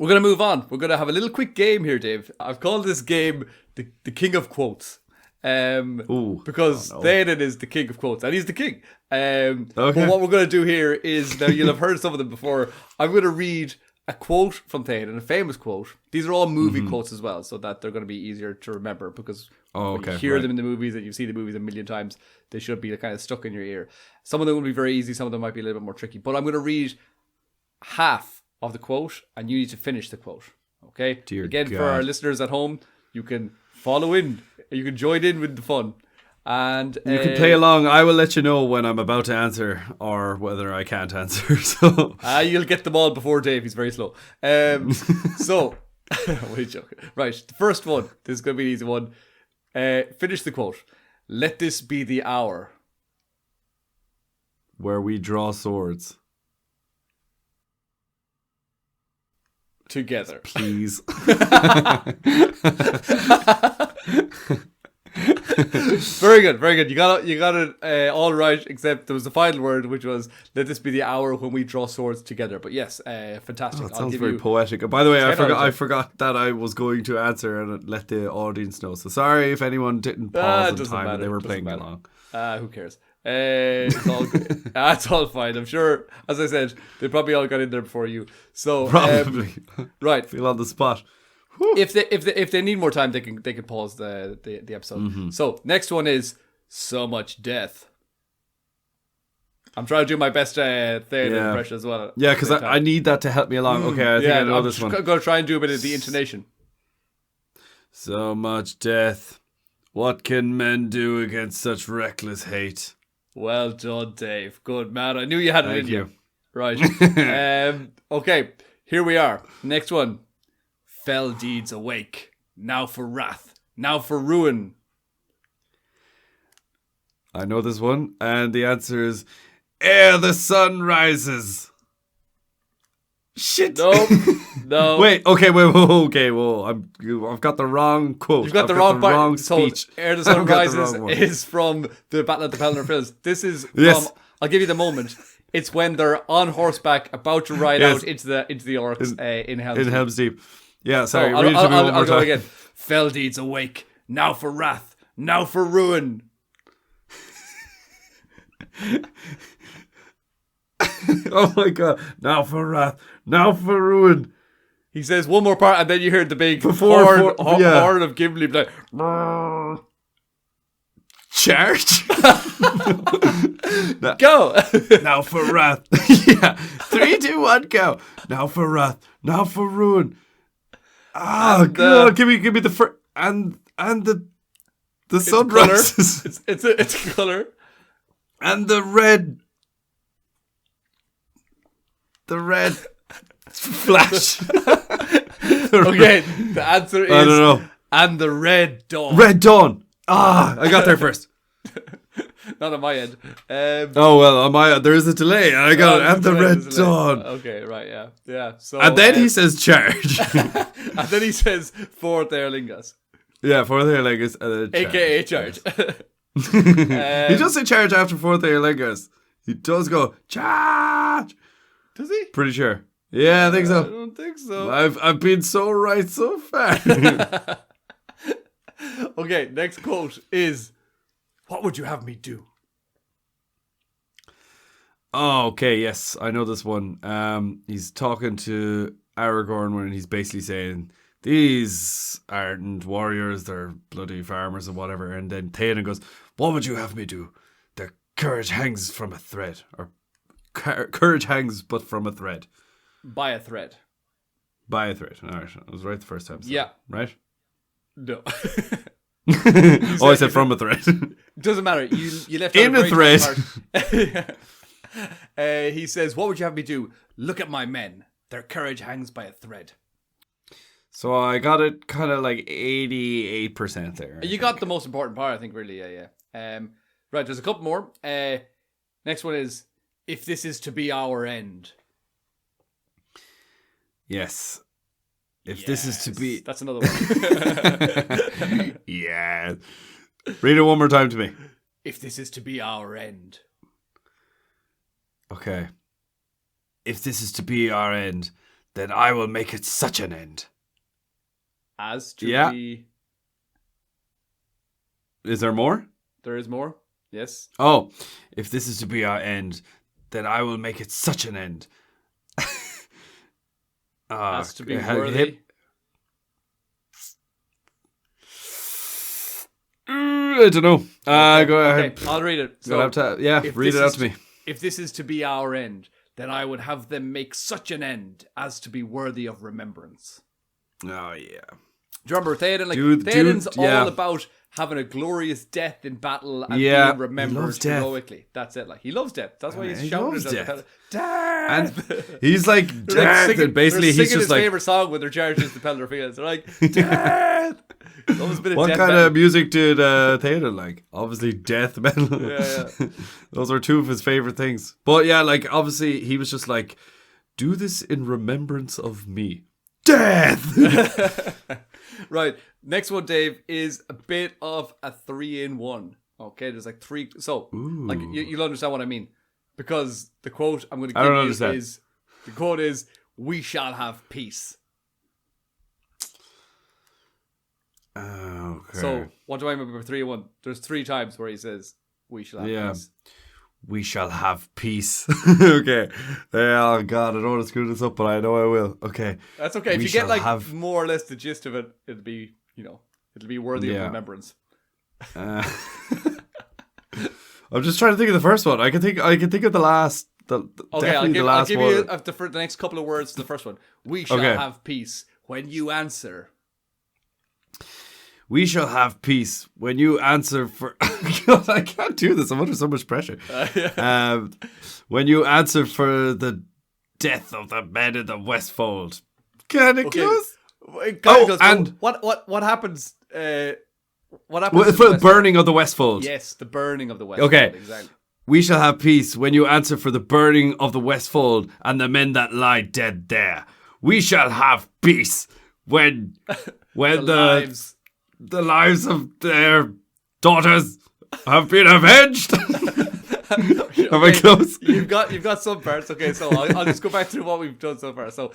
We're going to move on. We're going to have a little quick game here, Dave. I've called this game the King of Quotes. Because Theoden is the king of quotes, and he's the king. But what we're going to do here is, now you'll have heard some of them before, I'm going to read a quote from Theoden, a famous quote. These are all movie quotes as well, so that they're going to be easier to remember, because when you hear them in the movies and you've seen the movies a million times, they should be kind of stuck in your ear. Some of them will be very easy, some of them might be a little bit more tricky, but I'm going to read half of the quote, and you need to finish the quote. Okay? Again, for our listeners at home, you can follow in. You can join in with the fun. And you can play along. I will let you know when I'm about to answer or whether I can't answer. So you'll get them all before Dave. He's very slow. So, what are you joking? Right, the first one. This is going to be an easy one. Finish the quote. Let this be the hour where we draw swords together. Please. Very good, very good. You got it all right, except there was the final word, which was "Let this be the hour when we draw swords together." But yes, fantastic. That sounds very poetic. By the way, I forgot that I was going to answer and let the audience know. So sorry if anyone didn't pause in time and they were playing along. Who cares? It's all good. It's all fine. I'm sure, as I said, they probably all got in there before you. So probably right. Feel on the spot. If they need more time, they can pause the episode. So next one is so much death. I'm trying to do my best Theoden impression as well. Yeah, because I need that to help me along. Okay, I think I know this one. I'm going to try and do a bit of the intonation. So much death. What can men do against such reckless hate? Well done, Dave. Good man. I knew you had it in you. Right. Okay, here we are. Next one. Fell deeds awake. Now for wrath. Now for ruin. I know this one, and the answer is ere the sun rises. Shit. No. Wait. Okay. Wait. Whoa. I've got the wrong quote. You've got the wrong part. Wrong speech. So, ere the sun rises is from the Battle of the Pelennor Fields. This is from. I'll give you the moment. It's when they're on horseback, about to ride out into the orcs in Helm's Deep. In Helm's Deep. Yeah. Sorry. I'll go again. Fell deeds awake. Now for wrath. Now for ruin. Oh my god. Now for wrath. Now for ruin. He says one more part, and then you hear the big horn of Gimli like, charge. Go. Now for wrath. Yeah. 3, 2, 1, go. Now for wrath. Now for ruin. Oh god. Give me the first and the sun rises. It's a color. And the red flash. Okay, the answer is, I don't know. And the red dawn. Red dawn. I got there first. Not on my end. On my end, there is a delay. I got it. And the red dawn. Okay, right, yeah. So, and then he says charge. And then he says for their lingas. Yeah, for their lingas. AKA charge. He does say charge after fourth air lingas. He does go charge. Does he? Pretty sure. Yeah, I think so. I don't think so. I've been so right so far. Okay, next quote is, what would you have me do? Oh, okay, yes, I know this one. He's talking to Aragorn when he's basically saying, these aren't warriors, they're bloody farmers or whatever. And then Theoden goes, what would you have me do? Their courage hangs from a thread. Or courage hangs but from a thread. By a thread. By a thread. All right, I was right the first time. So, yeah. Right? No. I said from a thread. Doesn't matter. You left in a thread. He says, what would you have me do? Look at my men. Their courage hangs by a thread. So I got it kind of like 88% there. You got the most important part, I think, really. Yeah. Right, there's a couple more. Next one is, if this is to be our end. Yes. If this is to be... That's another one. Yeah. Read it one more time to me. If this is to be our end. Okay. If this is to be our end, then I will make it such an end. As to be... Is there more? There is more, yes. Oh, if this is to be our end, then I will make it such an end. As to be worthy. I don't know. Go ahead. Okay, I'll read it. So, read it out to me. If this is to be our end, then I would have them make such an end as to be worthy of remembrance. Oh, yeah. Do you remember Theoden? Theoden's all about having a glorious death in battle and being remembered heroically. That's it. He loves death. That's why he's shouting at death. And he's like, death! Singing, and basically he's just his favourite song when they're charging the Pellar Fields. They're like, death! What kind of music did Theoden like? Obviously death metal. Yeah. Those are two of his favourite things. But yeah, obviously he was just like, do this in remembrance of me. Death! Right. Next one, Dave, is a bit of a 3-in-1. Okay, there's 3. So, you'll understand what I mean. Because the quote I'm going to give you is, the quote is, "We shall have peace." Okay. So, what do I remember by 3-in-1? There's 3 times where he says, "We shall have peace." We shall have peace. Okay. Oh, God, I don't want to screw this up, but I know I will. Okay. That's okay. If you get, more or less the gist of it, it'll be, it'll be worthy of remembrance. I'm just trying to think of the first one. I can think of the last. I'll give you the next couple of words to the first one. We shall have peace when you answer. We shall have peace when you answer for... God, I can't do this. I'm under so much pressure. When you answer for the death of the men in the Westfold. Kind of close. And what happens? What happens for the burning of the Westfold? Yes, the burning of the Westfold. Okay, exactly. We shall have peace when you answer for the burning of the Westfold and the men that lie dead there. We shall have peace when the lives of their daughters have been avenged. Am I close? You've got some parts. Okay, so I'll just go back to what we've done so far. So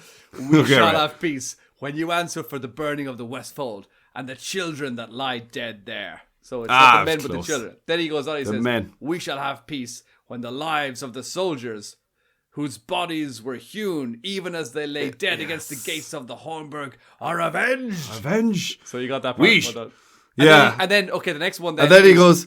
we shall have peace when you answer for the burning of the Westfold and the children that lie dead there. So it's not the men but the children. Then he goes on, he says, men. We shall have peace when the lives of the soldiers whose bodies were hewn even as they lay dead against the gates of the Hornburg are avenged. So you got that part. And then the next one. And then he goes,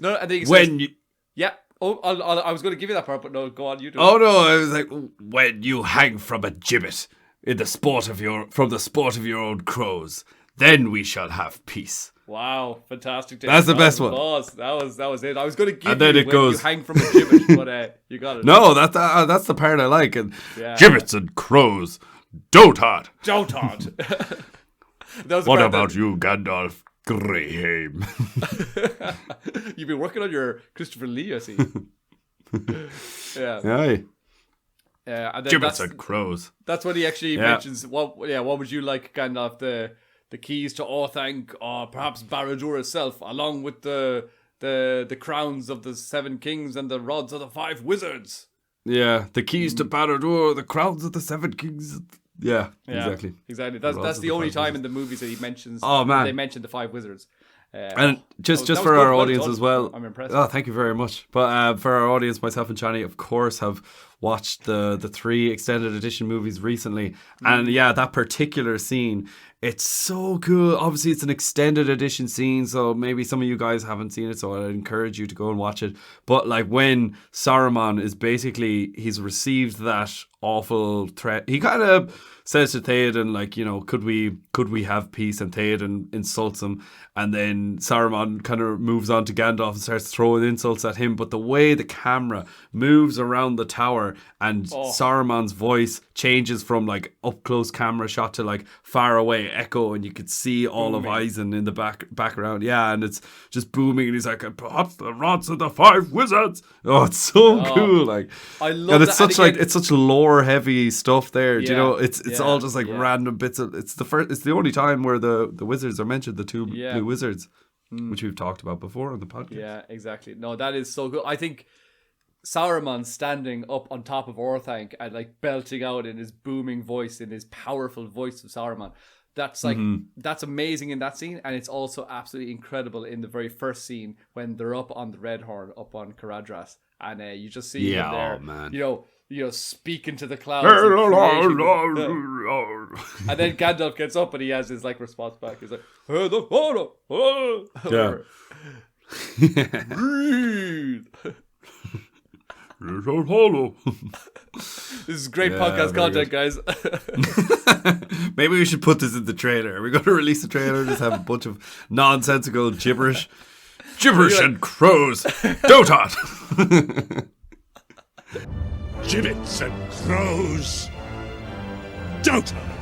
yeah. Oh, I was going to give you that part, but no, go on, you do. Oh no, I was like, when you hang from a gibbet from the sport of your own crows, then we shall have peace. Wow, fantastic! That's the best one. That was it. I was going to give and then you it goes, you hang from a gibbet, but you got it. No, that's the part I like. And gibbets and crows, dotard. What about you, Gandalf Greyheim? You've been working on your Christopher Lee, I see. Yeah. Aye. And then gibbets and crows. That's what he actually mentions. What would you like, Gandalf? The keys to Orthanc, or perhaps Barad-dûr itself, along with the crowns of the 7 kings and the rods of the 5 wizards. Yeah, the keys to Barad-dûr, the crowns of the 7 kings. Yeah, exactly. That's the only time in the movies that he mentions. Oh man, they mention the 5 wizards. And just for our audience as well. I'm impressed. Oh, thank you very much. But for our audience, myself and Johnny, of course, have watched the 3 extended edition movies recently. And that particular scene, it's so cool. Obviously, it's an extended edition scene, so maybe some of you guys haven't seen it, so I'd encourage you to go and watch it. But when Saruman is basically, he's received that awful threat, he kind of says to Theoden, could we have peace? And Theoden insults him, and then Saruman kind of moves on to Gandalf and starts throwing insults at him. But the way the camera moves around the tower and Saruman's voice changes from up close camera shot to far away echo, and you could see all of Eisen in the background. Yeah, and it's just booming, and he's like, perhaps the rods of the 5 wizards. Oh, it's so cool. I love it's that. It's such lore heavy stuff there. Do you know? It's all just random bits of. It's the only time where the wizards are mentioned, the 2 blue wizards, which we've talked about before on the podcast. Yeah, exactly. No, that is so good. I think Saruman standing up on top of Orthanc and like belting out in his booming voice, in his powerful voice of Saruman. That's like that's amazing in that scene, and it's also absolutely incredible in the very first scene when they're up on the Red Horn, up on Caradhras, and you just see him there, man. you know, speaking to the clouds, and then Gandalf gets up and he has his like response back. He's like, yeah. Breathe. This is great podcast content, guys. Maybe we should put this in the trailer. Are we going to release the trailer? Just have a bunch of nonsensical gibberish and crows. Dotot. Gibbets and crows. Dota.